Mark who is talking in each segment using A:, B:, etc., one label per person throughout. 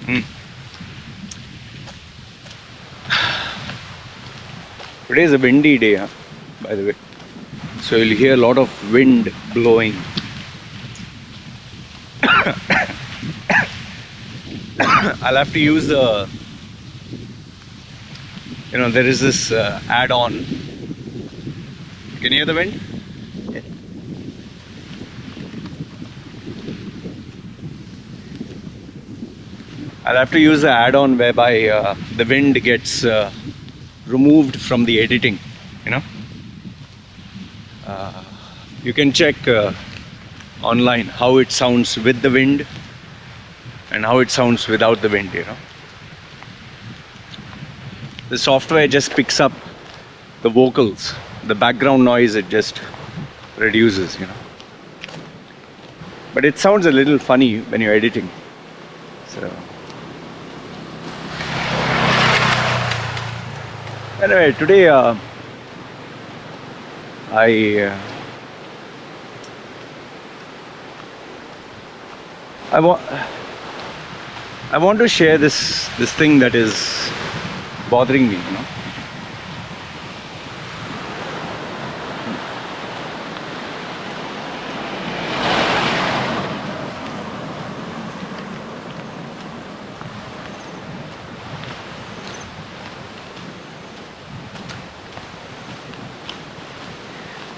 A: Mm. Today is a windy day, huh? By the way. So you'll hear a lot of wind blowing. I'll have to use the, there is this add-on. Can you hear the wind? Yeah. I'll have to use the add-on whereby the wind gets removed from the editing, you know. You can check online how it sounds with the wind and how it sounds without the wind, you know. The software just picks up the vocals, the background noise it just reduces, you know. But it sounds a little funny when you're editing. So anyway, today I want to share this thing that is bothering me, you know.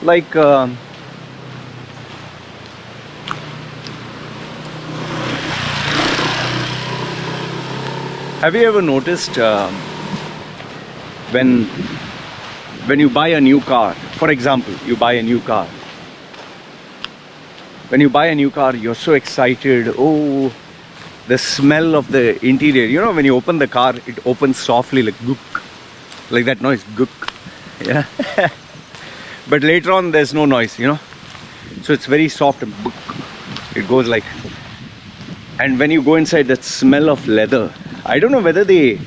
A: Like have you ever noticed when you buy a new car, for example, you buy a new car. When you buy a new car, you're so excited. Oh, the smell of the interior. You know, when you open the car, it opens softly, like gook, like that noise, gook. Yeah. But later on, there's no noise, you know. So it's very soft and book. It goes like. And when you go inside, that smell of leather. I don't know whether they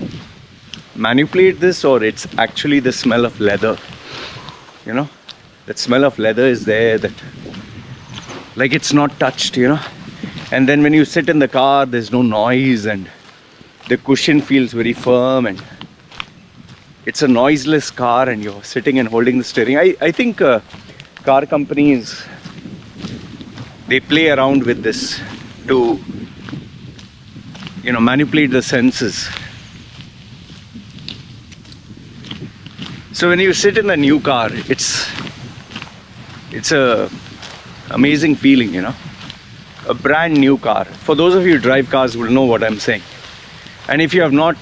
A: manipulate this or it's actually the smell of leather. You know, that smell of leather is there. That, like, it's not touched, you know. And then when you sit in the car, there's no noise and the cushion feels very firm and it's a noiseless car and you're sitting and holding the steering. I think car companies, they play around with this to, you know, manipulate the senses. So when you sit in a new car, it's a amazing feeling, you know. A brand new car. For those of you who drive cars will know what I'm saying. And if you have not,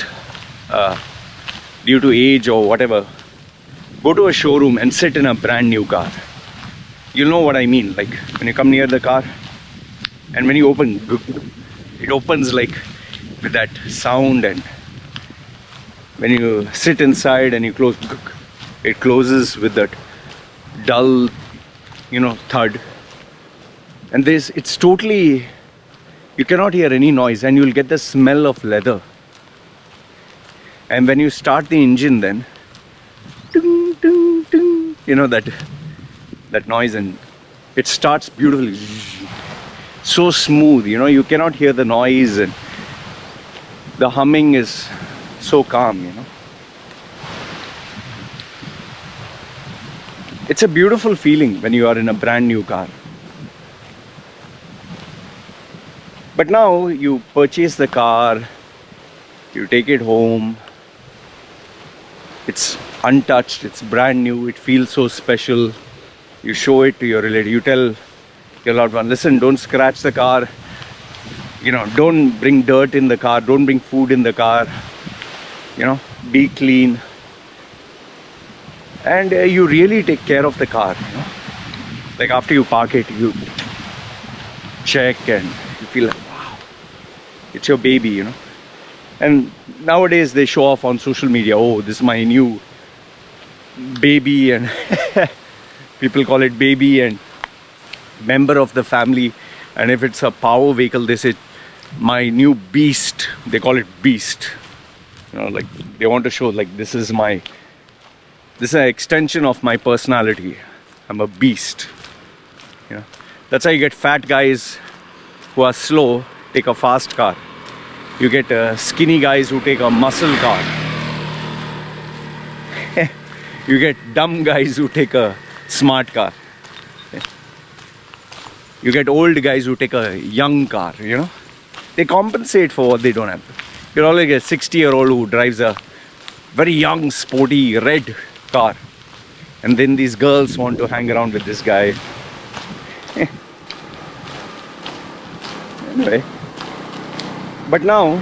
A: due to age or whatever, go to a showroom and sit in a brand new car. You'll know what I mean. Like when you come near the car and when you open, it opens like with that sound, and when you sit inside and you close, it closes with that dull, you know, thud. And it's totally, you cannot hear any noise and you'll get the smell of leather. And when you start the engine, then ding, ding, ding, you know, that noise, and it starts beautifully, so smooth, you know. You cannot hear the noise and the humming is so calm, you know. It's a beautiful feeling when you are in a brand new car. But now you purchase the car, you take it home, it's untouched, it's brand new, it feels so special. You show it to your relative, you tell your loved one, listen, don't scratch the car, you know, don't bring dirt in the car, don't bring food in the car, you know, be clean. And you really take care of the car, you know. Like after you park it, you check and you feel like, wow, it's your baby, you know. And nowadays they show off on social media, oh, this is my new baby, and people call it baby and member of the family. And if it's a power vehicle, they say my new beast. They call it beast, you know, like they want to show like this is an extension of my personality. I'm a beast, you know. That's how you get fat guys who are slow take a fast car. You get skinny guys who take a muscle car. You get dumb guys who take a smart car. You get old guys who take a young car, you know. They compensate for what they don't have. You'll always get a 60-year-old who drives a very young, sporty, red car. And then these girls want to hang around with this guy. Anyway. But now,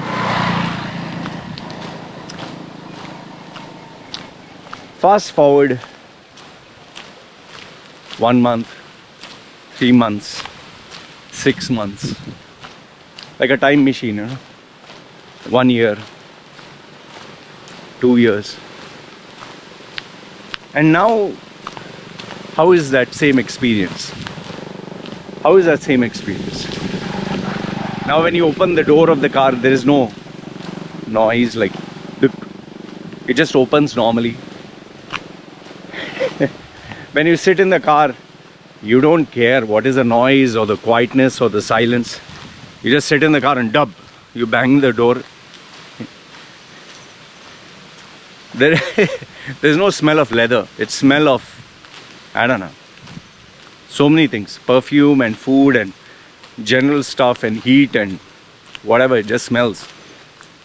A: fast forward 1 month, 3 months, 6 months, like a time machine, you know? 1 year, 2 years. And now, how is that same experience? How is that same experience? Now when you open the door of the car, there is no noise, like, it just opens normally. When you sit in the car, you don't care what is the noise or the quietness or the silence. You just sit in the car and dub. You bang the door. There's no smell of leather. It's smell of, I don't know, so many things. Perfume and food and general stuff and heat and whatever. It just smells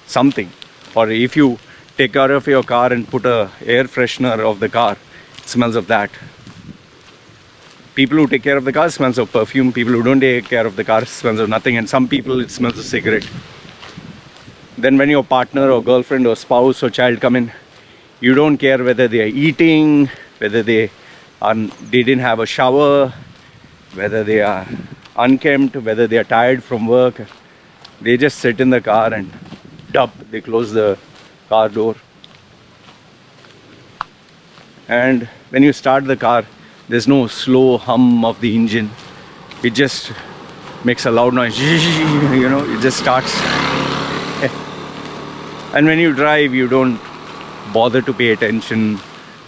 A: something. Or if you take out of your car and put a air freshener of the car, it smells of that. People who take care of the car smells of perfume. People who don't take care of the car smells of nothing. And some people it smells of cigarette. Then when your partner or girlfriend or spouse or child come in, you don't care whether they are eating, whether they didn't have a shower, whether they are unkempt, whether they are tired from work. They just sit in the car and dub. They close the car door. And when you start the car, there's no slow hum of the engine. It just makes a loud noise. You know, it just starts. And when you drive, you don't bother to pay attention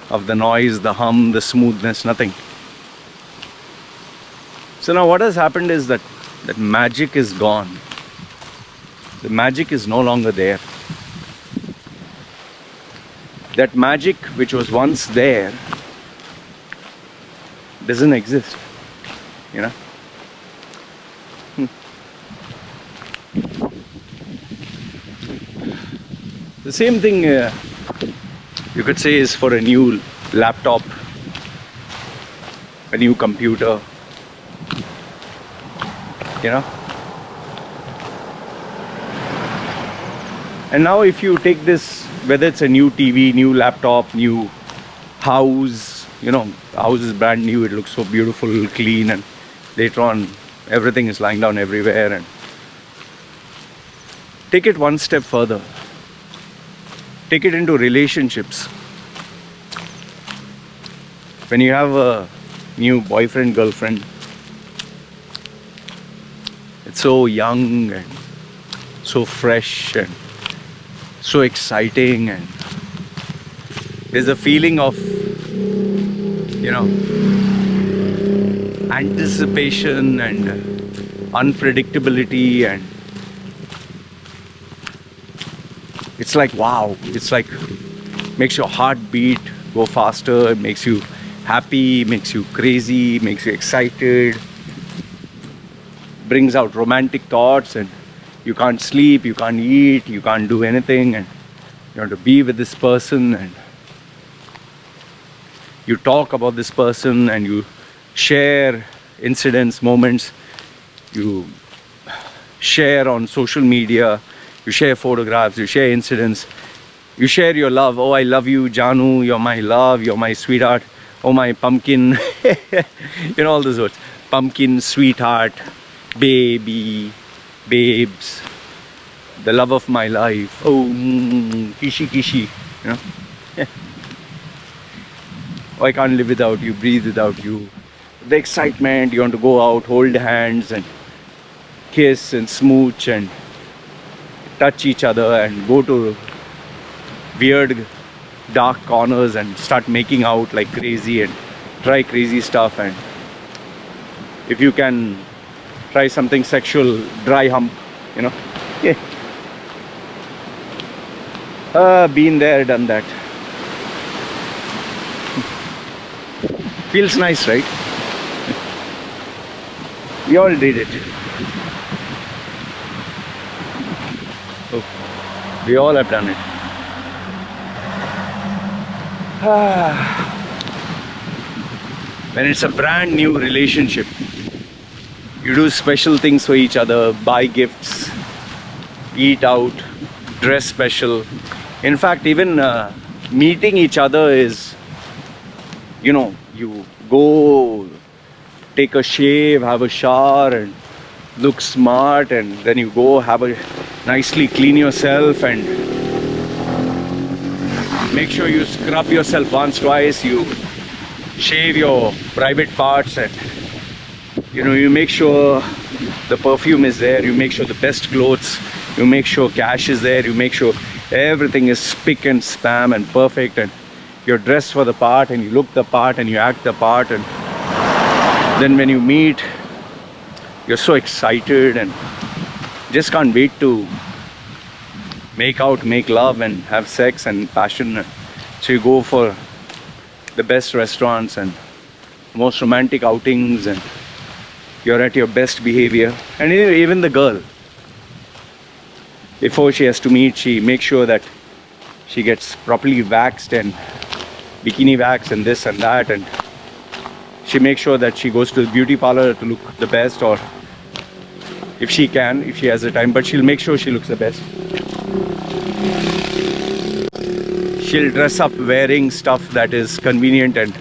A: of the noise, the hum, the smoothness, nothing. So now what has happened is that magic is gone. The magic is no longer there. That magic which was once there doesn't exist, you know. The same thing you could say is for a new laptop, a new computer, you know. And now if you take this, whether it's a new TV, new laptop, new house, you know, house is brand new, it looks so beautiful, clean, and later on everything is lying down everywhere. And take it one step further. Take it into relationships. When you have a new boyfriend, girlfriend, it's so young and so fresh and so exciting, and there's a feeling of, you know, anticipation and unpredictability, and it's like, wow, it's like makes your heart beat go faster, it makes you happy, makes you crazy, makes you excited, brings out romantic thoughts, and you can't sleep, you can't eat, you can't do anything, and you want to be with this person, and you talk about this person, and you share incidents, moments, you share on social media, you share photographs, you share incidents, you share your love. Oh, I love you, Janu, you're my love, you're my sweetheart, oh my pumpkin, you know, all those words, pumpkin, sweetheart, baby, babes, the love of my life, oh, kishi kishi, you know. Oh, I can't live without you, breathe without you. The excitement, you want to go out, hold hands and kiss and smooch and touch each other and go to weird dark corners and start making out like crazy and try crazy stuff. And if you can try something sexual, dry hump, you know. Yeah. Been there, done that. Feels nice, right? We all did it. Oh, we all have done it. When it's a brand new relationship, you do special things for each other, buy gifts, eat out, dress special. In fact, even meeting each other is, you go take a shave, have a shower, and look smart, and then you go nicely clean yourself and make sure you scrub yourself once, twice, you shave your private parts, and you make sure the perfume is there, you make sure the best clothes, you make sure cash is there, you make sure everything is spick and spam and perfect, and you're dressed for the part, and you look the part, and you act the part, and then when you meet, you're so excited and just can't wait to make out, make love, and have sex and passion. So you go for the best restaurants and most romantic outings, and you're at your best behavior. And even the girl, before she has to meet, she makes sure that she gets properly waxed and bikini wax and this and that, and she makes sure that she goes to the beauty parlor to look the best, or if she has the time, but she'll make sure she looks the best. She'll dress up wearing stuff that is convenient, and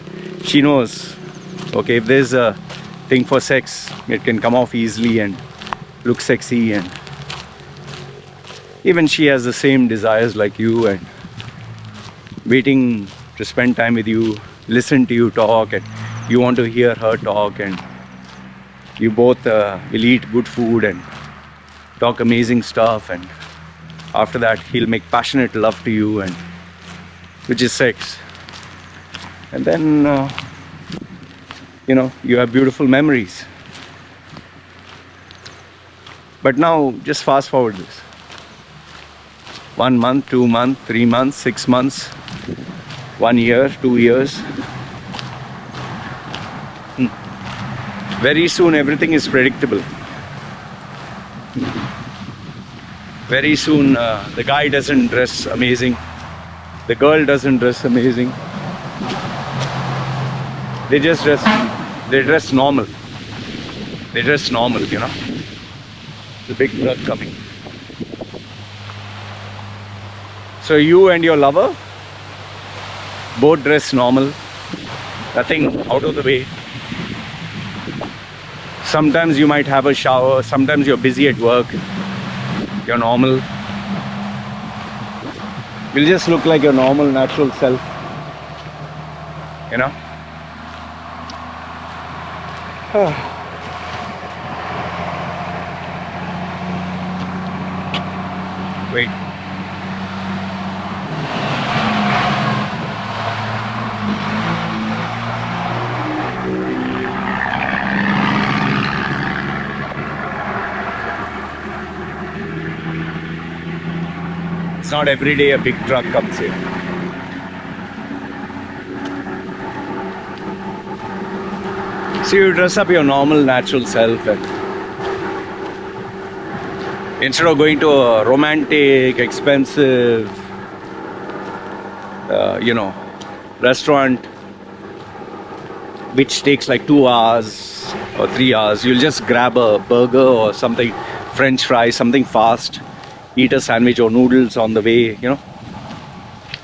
A: she knows, okay, if there's a thing for sex, it can come off easily and look sexy, and even she has the same desires like you, and waiting to spend time with you, listen to you talk, and you want to hear her talk, and you both will eat good food and talk amazing stuff, and after that he'll make passionate love to you, and which is sex. And then you have beautiful memories. But now just fast forward this. 1 month, 2 months, 3 months, 6 months, 1 year, 2 years. Very soon everything is predictable. Very soon the guy doesn't dress amazing, the girl doesn't dress amazing. They dress normal. They dress normal, The big truck coming. So you and your lover both dress normal, nothing out of the way. Sometimes you might have a shower, sometimes you're busy at work, you're normal. You'll just look like your normal, natural self, Wait. It's not every day a big truck comes here. So you dress up your normal, natural self, and instead of going to a romantic, expensive, restaurant, which takes like 2 hours or 3 hours, you'll just grab a burger or something, French fries, something fast, eat a sandwich or noodles on the way,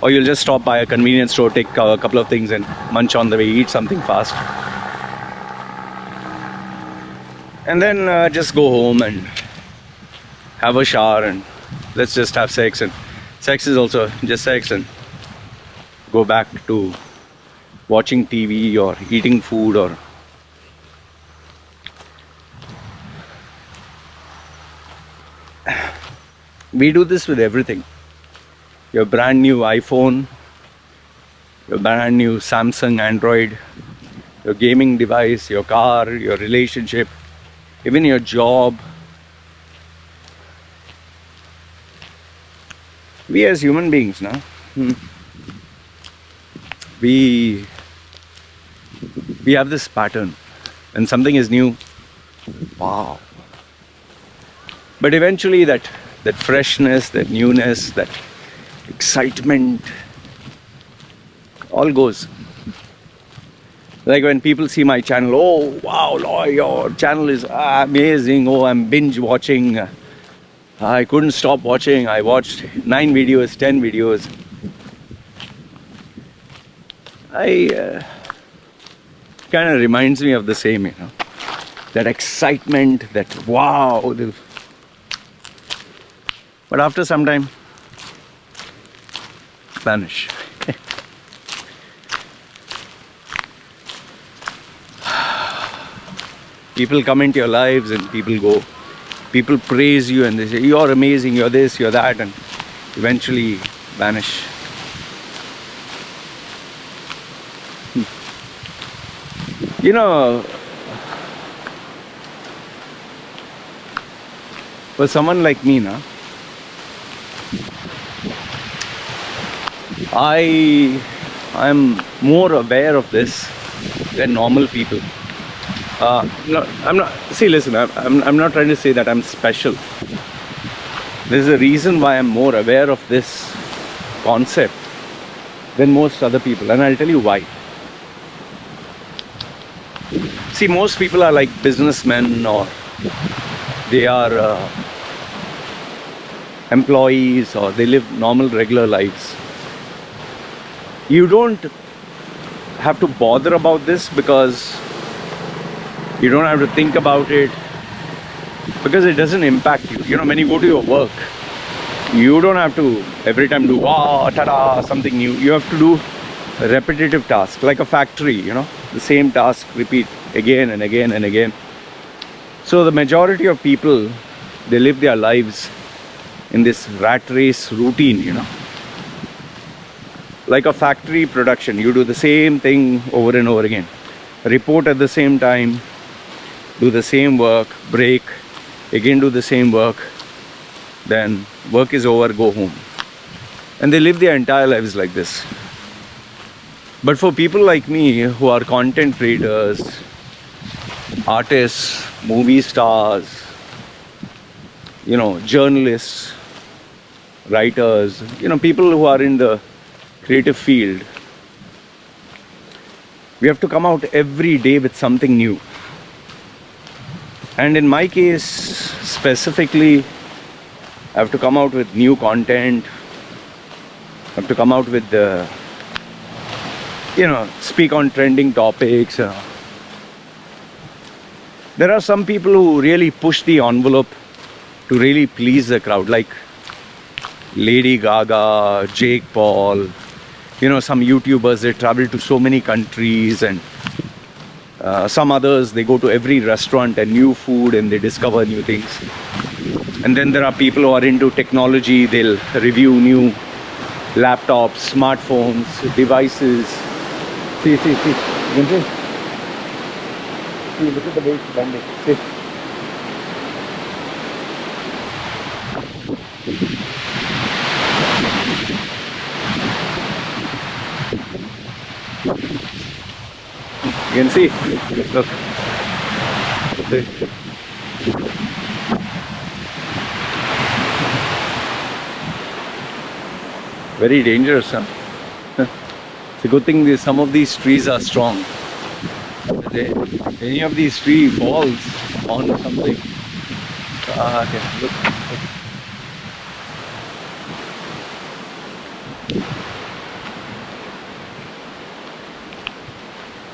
A: or you'll just stop by a convenience store, take a couple of things and munch on the way, eat something fast, and then just go home and have a shower, and let's just have sex. And sex is also just sex, and go back to watching TV or eating food. Or we do this with everything. Your brand new iPhone, your brand new Samsung Android, your gaming device, your car, your relationship, even your job. We as human beings now, we have this pattern. When something is new, wow. But eventually that freshness, that newness, that excitement all goes. Like when people see my channel, oh wow, Loy, your channel is amazing. Oh, I'm binge watching. I couldn't stop watching. I watched 9 videos, 10 videos. Kind of reminds me of the same, that excitement, that wow. But after some time, vanish. People come into your lives and people go. People praise you and they say, you're amazing, you're this, you're that, and eventually vanish. For someone like me, I'm more aware of this than normal people. No, I'm not. See, listen. I'm not trying to say that I'm special. There's a reason why I'm more aware of this concept than most other people, and I'll tell you why. See, most people are like businessmen, or they are employees, or they live normal, regular lives. You don't have to bother about this because you don't have to think about it, because it doesn't impact you. When you go to your work, you don't have to every time do ta-da, something new. You have to do a repetitive task, like a factory, the same task, repeat again and again and again. So the majority of people, they live their lives in this rat race routine, like a factory production. You do the same thing over and over again, report at the same time, do the same work, break, again do the same work, then work is over, go home. And they live their entire lives like this. But for people like me who are content creators, artists, movie stars, journalists, writers, people who are in the creative field, we have to come out every day with something new. And in my case specifically, I have to come out with new content. I have to come out with speak on trending topics. There are some people who really push the envelope to really please the crowd, like Lady Gaga, Jake Paul, some YouTubers, they travel to so many countries, and some others, they go to every restaurant and new food and they discover new things. And then there are people who are into technology. They'll review new laptops, smartphones, devices. See. You can see? See, look at the way it's bending. See. You can see, look. See. Very dangerous, huh? It's a good thing some of these trees are strong. If any of these trees falls on something, okay, look.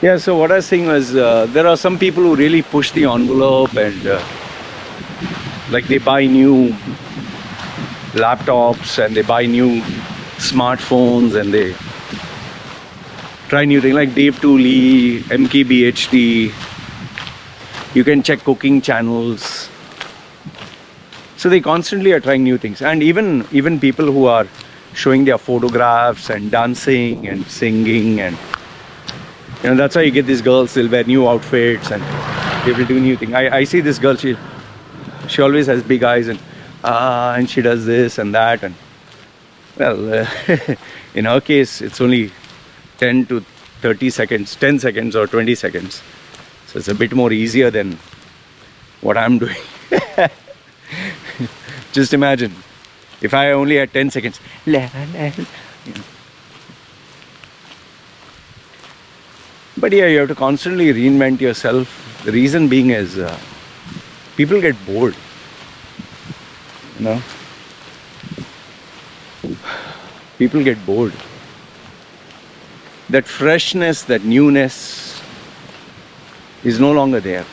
A: Yeah, so what I was saying was, there are some people who really push the envelope and like they buy new laptops and they buy new smartphones and they try new things, like Dave Tooley, MKBHD. You can check cooking channels. So they constantly are trying new things. And even people who are showing their photographs and dancing and singing, and that's why you get these girls, they'll wear new outfits and they will do new things. I see this girl, she always has big eyes and she does this and that, and Well, in our case, it's only 10 to 30 seconds, 10 seconds or 20 seconds. So it's a bit more easier than what I'm doing. Just imagine if I only had 10 seconds. You know. But yeah, you have to constantly reinvent yourself. The reason being is people get bored. You know, people get bored. That freshness, that newness is no longer there.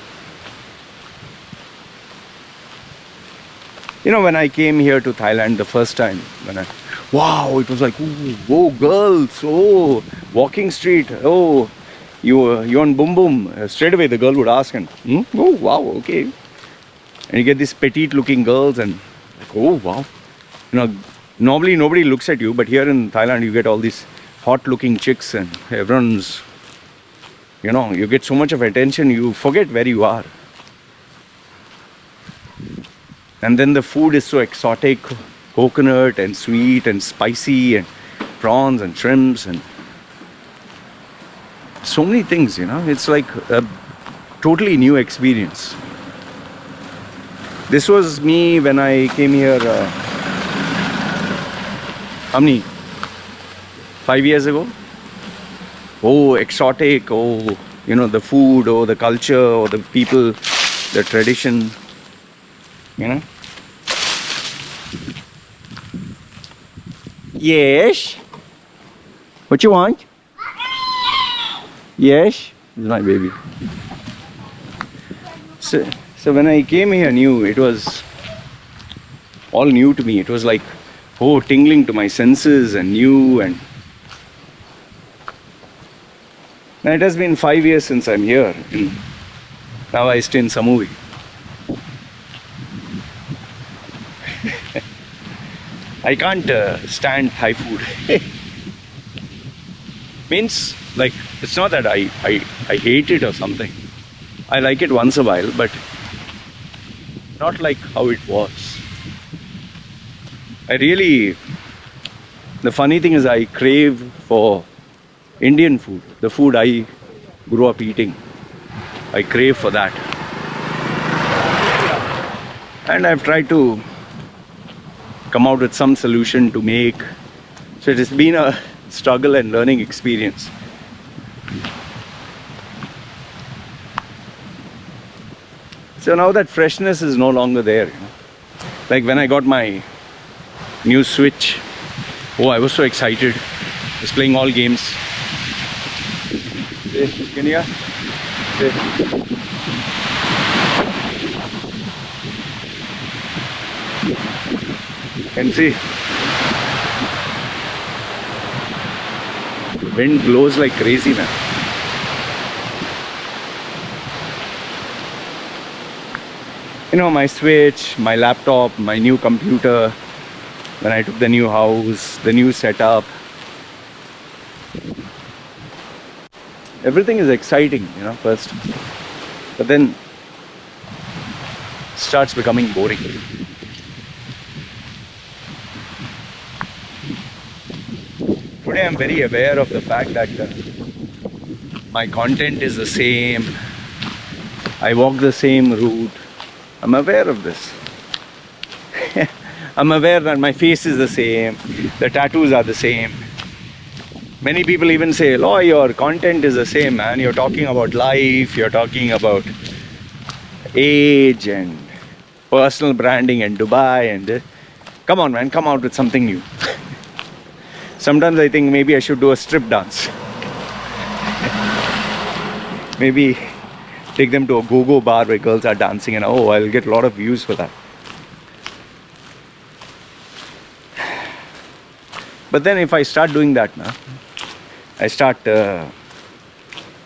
A: You know, when I came here to Thailand the first time, wow, it was like, ooh, oh, girls, oh, walking street, oh, you on boom boom. Straight away the girl would ask, and oh, wow, okay. And you get these petite looking girls, and like, oh, wow. You know, normally nobody looks at you, but here in Thailand you get all these hot looking chicks, and everyone's, you know, you get so much of attention, you forget where you are. And then the food is so exotic, coconut and sweet and spicy and prawns and shrimps and so many things, you know. It's like a totally new experience. This was me when I came here, how many? 5 years ago? Oh, exotic, oh, you know, the food, oh, the culture, or the people, the tradition, you know. Yes? What you want? Yes? This is my baby. So when I came here new, it was all new to me. It was like, oh, tingling to my senses and new. And now it has been 5 years since I'm here. Now I stay in Samui. I can't stand Thai food. Means, like, it's not that I hate it or something. I like it once a while, but not like how it was. The funny thing is I crave for Indian food, the food I grew up eating. I crave for that. And I've tried to come out with some solution to make. So it has been a struggle and learning experience. So now that freshness is no longer there, you know? Like when I got my new Switch, oh, I was so excited. I was playing all games. Can you hear? Can see. The wind blows like crazy, man. You know, my Switch, my laptop, my new computer, when I took the new house, the new setup. Everything is exciting, you know, first. But then starts becoming boring. Today I'm very aware of the fact that my content is the same. I walk the same route. I'm aware of this. I'm aware that my face is the same. The tattoos are the same. Many people even say, Loy, your content is the same, man. You're talking about life, you're talking about age and personal branding and Dubai and come on, man, come out with something new. Sometimes I think maybe I should do a strip dance. Maybe take them to a go-go bar where girls are dancing and oh, I'll get a lot of views for that. But then if I start doing that now, I start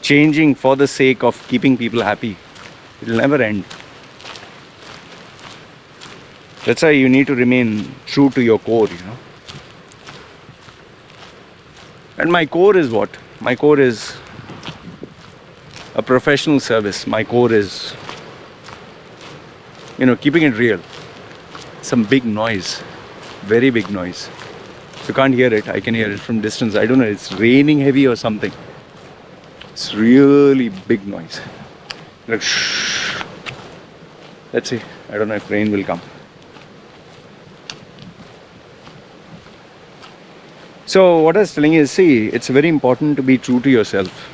A: changing for the sake of keeping people happy, it'll never end. That's why you need to remain true to your core, you know. And my core is what? My core is a professional service. My core is, you know, keeping it real. Some big noise, very big noise. You can't hear it. I can hear it from distance. I don't know. It's raining heavy or something. It's really big noise. Like shh. Let's see. I don't know if rain will come. So what I was telling you is, see, it's very important to be true to yourself.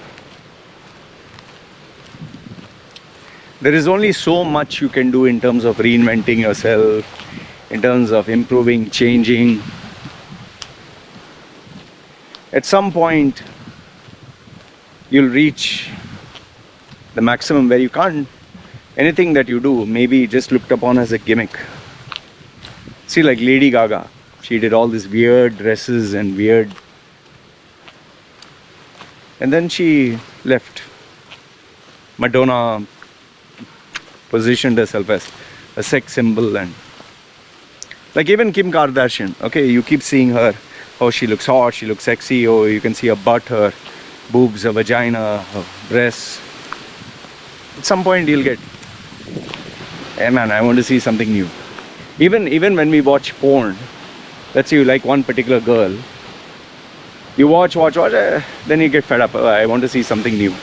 A: There is only so much you can do in terms of reinventing yourself, in terms of improving, changing. At some point, you'll reach the maximum where you can't. Anything that you do may be just looked upon as a gimmick. See, like Lady Gaga, she did all these weird dresses and weird. And then she left. Madonna positioned herself as a sex symbol, and like even Kim Kardashian, okay, you keep seeing her, oh, she looks hot, she looks sexy, oh, you can see her butt, her boobs, her vagina, her breasts. At some point you'll get, hey man, I want to see something new. Even when we watch porn, let's say you like one particular girl, you watch, then you get fed up. Oh, I want to see something new.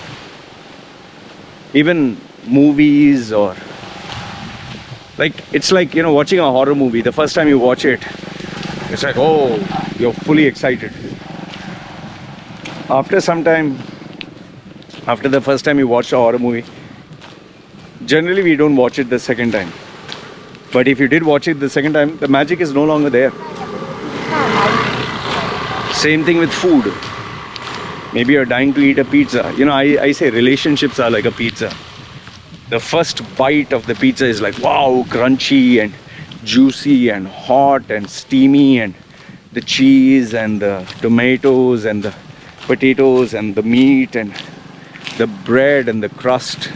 A: Even movies, or like, it's like, you know, watching a horror movie. The first time you watch it, it's like, oh, you're fully excited. After some time, after the first time you watch a horror movie, generally we don't watch it the second time. But if you did watch it the second time, the magic is no longer there. Same thing with food. Maybe you're dying to eat a pizza. You know, I say relationships are like a pizza. The first bite of the pizza is like, wow, crunchy and juicy and hot and steamy, and the cheese and the tomatoes and the potatoes and the meat and the bread and the crust.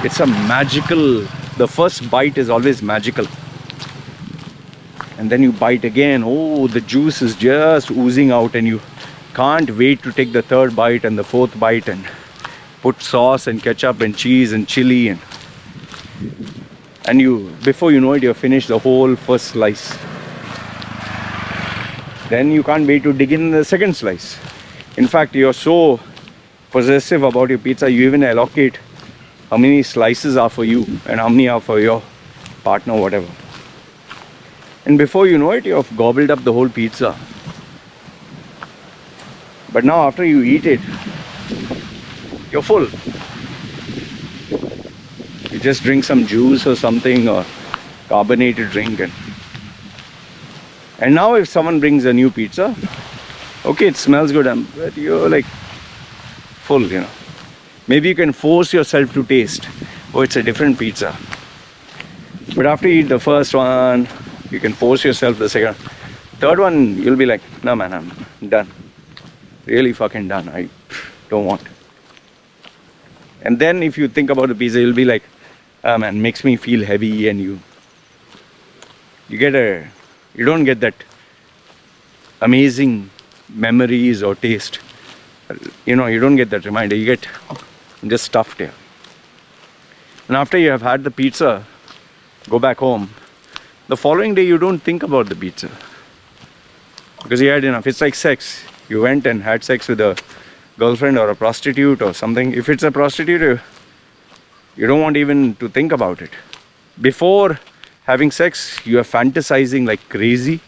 A: It's a magical, the first bite is always magical. And then you bite again, oh, the juice is just oozing out, and you can't wait to take the third bite and the fourth bite and put sauce and ketchup and cheese and chili, and you, before you know it, you've finished the whole first slice. Then you can't wait to dig in the second slice. In fact, you're so possessive about your pizza, you even allocate how many slices are for you and how many are for your partner, whatever. And before you know it, you've gobbled up the whole pizza. But now after you eat it, you're full. You just drink some juice or something, or carbonated drink, and now if someone brings a new pizza, okay, it smells good, but you're like full, you know. Maybe you can force yourself to taste, oh, it's a different pizza. But after you eat the first one, you can force yourself the second. Third one, you'll be like, no man, I'm done. Really fucking done. I don't want. And then if you think about the pizza, you'll be like, ah man, makes me feel heavy, and you don't get that amazing memories or taste. You know, you don't get that reminder. You get just stuffed here. And after you have had the pizza, go back home. The following day, you don't think about the pizza because you had enough. It's like sex. You went and had sex with a girlfriend or a prostitute or something. If it's a prostitute, you don't want even to think about it. Before having sex, you are fantasizing like crazy.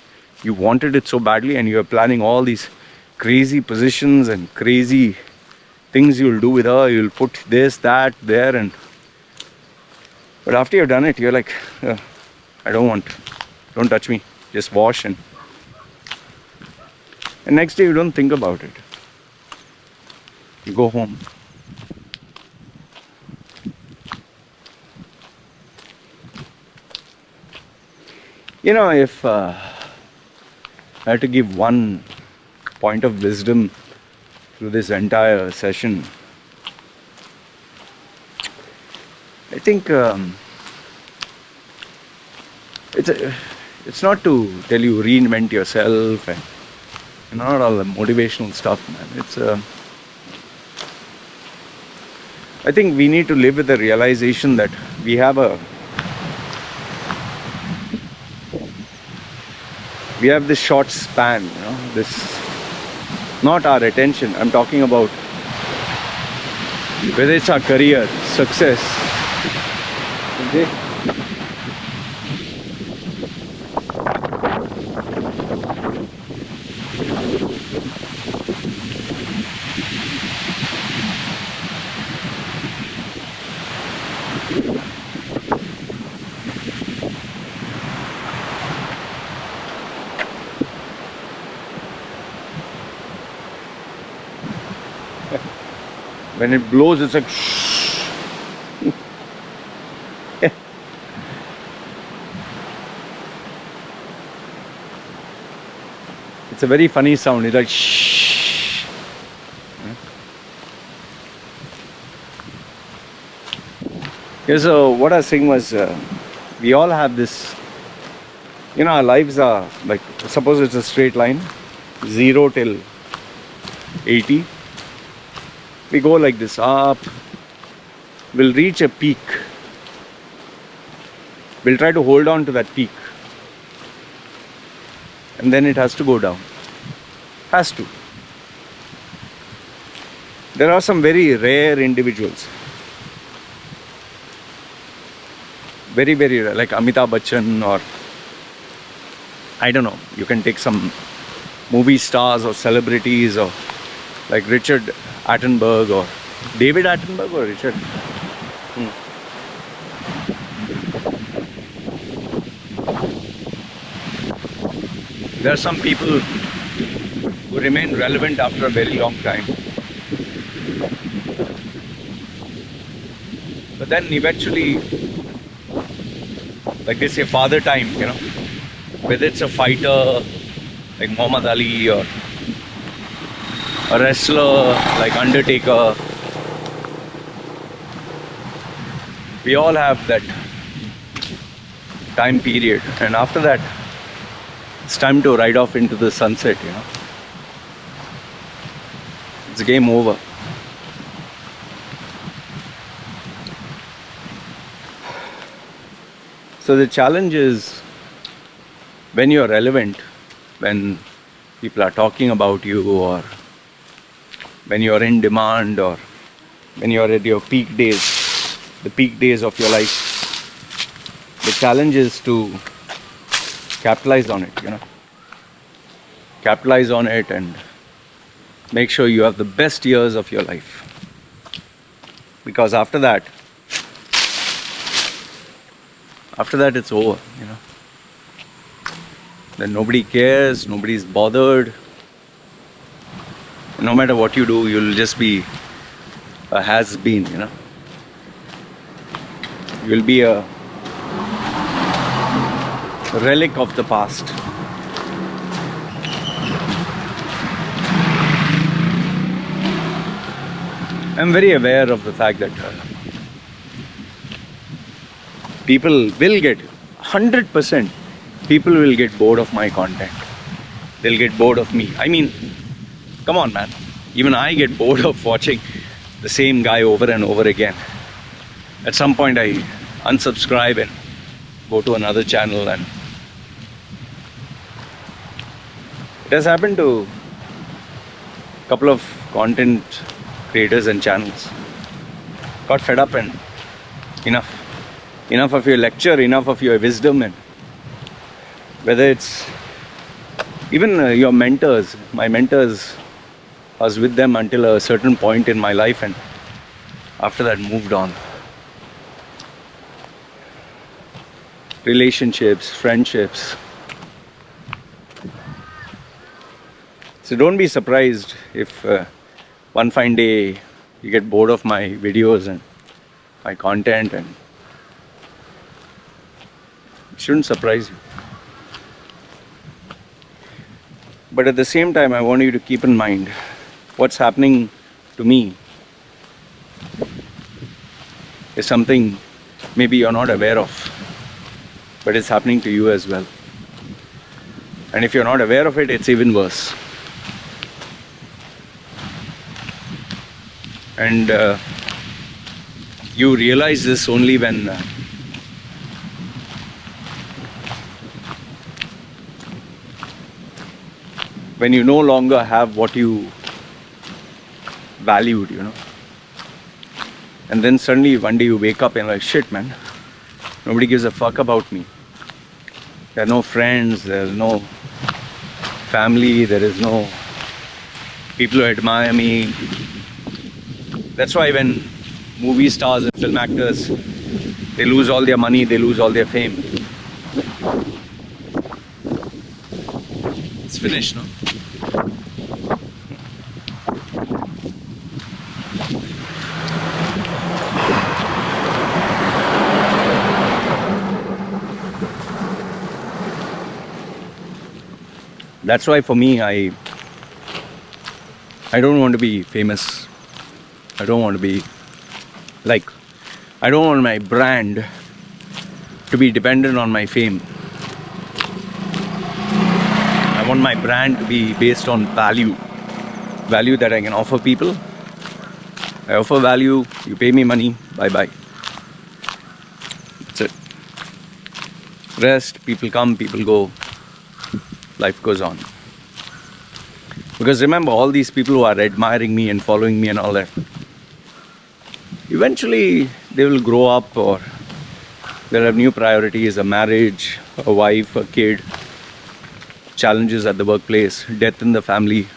A: You wanted it so badly, and you are planning all these crazy positions and crazy things you'll do with her. You'll put this, that, there, but after you've done it, you're like, I don't want, don't touch me, just wash, and next day you don't think about it. You go home. You know, if I had to give one point of wisdom through this entire session, I think it's not to tell you reinvent yourself and not all the motivational stuff, man. I think we need to live with the realization that we have We have this short span, this, not our attention. I'm talking about whether it's our career, success. Okay? When it blows, it's like shh. It's a very funny sound. It's like shh. Yeah, so what I was saying was, we all have this. Our lives are like, suppose it's a straight line, 0 till 80. We go like this up, we'll reach a peak. We'll try to hold on to that peak. And then it has to go down. Has to. There are some very rare individuals. Very, very rare. Like Amitabh Bachchan, or I don't know. You can take some movie stars or celebrities, or like Richard Attenborough, or David Attenborough, or Richard. There are some people who remain relevant after a very long time. But then eventually, like they say, father time, whether it's a fighter like Muhammad Ali, or a wrestler like Undertaker, we all have that time period, and after that it's time to ride off into the sunset. It's game over. So the challenge is, when you're relevant, when people are talking about you, or when you're in demand, or when you're at your peak days, the peak days of your life, the challenge is to capitalize on it, capitalize on it and make sure you have the best years of your life. Because after that it's over, Then nobody cares, nobody's bothered. No matter what you do, you'll just be a has-been, You'll be a relic of the past. I'm very aware of the fact that people will get, 100%, people will get bored of my content. They'll get bored of me. I mean, come on, man. Even I get bored of watching the same guy over and over again. At some point I unsubscribe and go to another channel, and it has happened to a couple of content creators and channels. Got fed up and enough of your lecture, enough of your wisdom. And whether it's even your mentors, my mentors, I was with them until a certain point in my life, and after that moved on. Relationships, friendships. So don't be surprised if one fine day you get bored of my videos and my content, and it shouldn't surprise you. But at the same time, I want you to keep in mind what's happening to me is something maybe you're not aware of, but it's happening to you as well. And if you're not aware of it, it's even worse. And you realize this only when when you no longer have what you valued, you know. And then suddenly one day you wake up and like, shit man, nobody gives a fuck about me. There are no friends, there's no family, there is no people who admire me. That's why when movie stars and film actors, they lose all their money, they lose all their fame. It's finished, no? That's why for me, I don't want to be famous. I don't want to be like, I don't want my brand to be dependent on my fame. I want my brand to be based on value that I can offer people. I offer value, you pay me money, bye bye. That's it. Rest, people come, people go, life goes on. Because remember, all these people who are admiring me and following me and all that, eventually they will grow up, or they'll have new priorities, a marriage, a wife, a kid, challenges at the workplace, death in the family.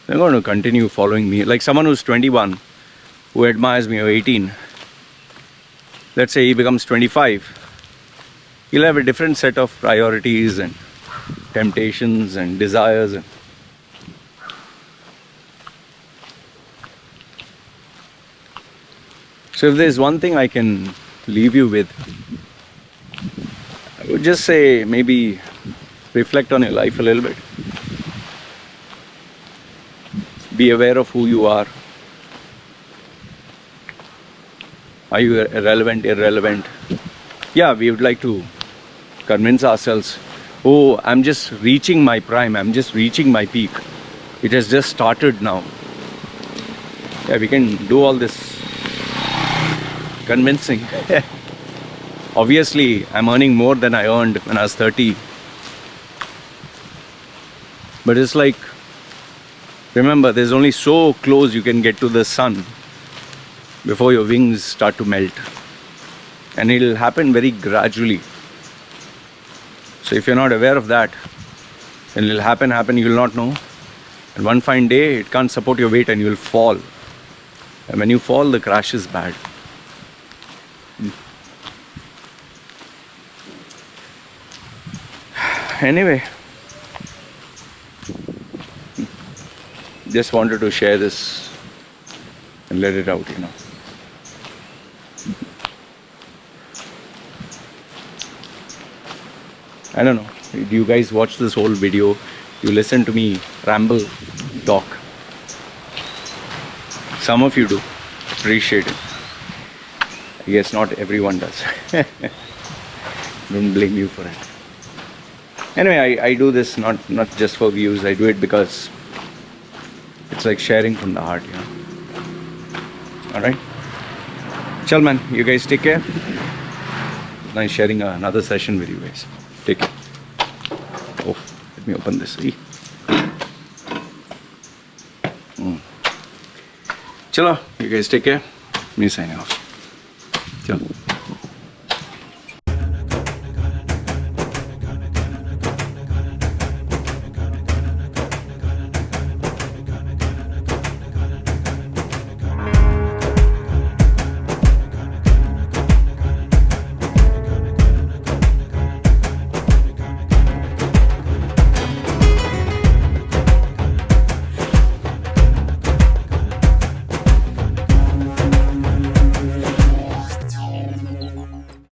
A: They're going to continue following me. Like someone who's 21, who admires me, or 18, let's say he becomes 25, he'll have a different set of priorities and temptations and desires. And so if there's one thing I can leave you with, I would just say maybe reflect on your life a little bit. Be aware of who you are. Are you relevant, irrelevant? Yeah, we would like to convince ourselves, oh, I'm just reaching my prime, I'm just reaching my peak. It has just started now. Yeah, we can do all this convincing. Obviously, I'm earning more than I earned when I was 30. But it's like, remember, there's only so close you can get to the sun before your wings start to melt. And it'll happen very gradually. So if you're not aware of that, then it'll happen, you'll not know. And one fine day, it can't support your weight and you'll fall. And when you fall, the crash is bad. Anyway, just wanted to share this and let it out, you know. I don't know, do you guys watch this whole video? You listen to me ramble, talk? Some of you do, appreciate it. I guess not everyone does. Don't blame you for it. Anyway, I do this not just for views. I do it because it's like sharing from the heart, you know. Alright? Chal man, you guys take care. Nice sharing another session with you guys. Take care. Oh, let me open this. Chalo, you guys take care. Me signing off. Chalo.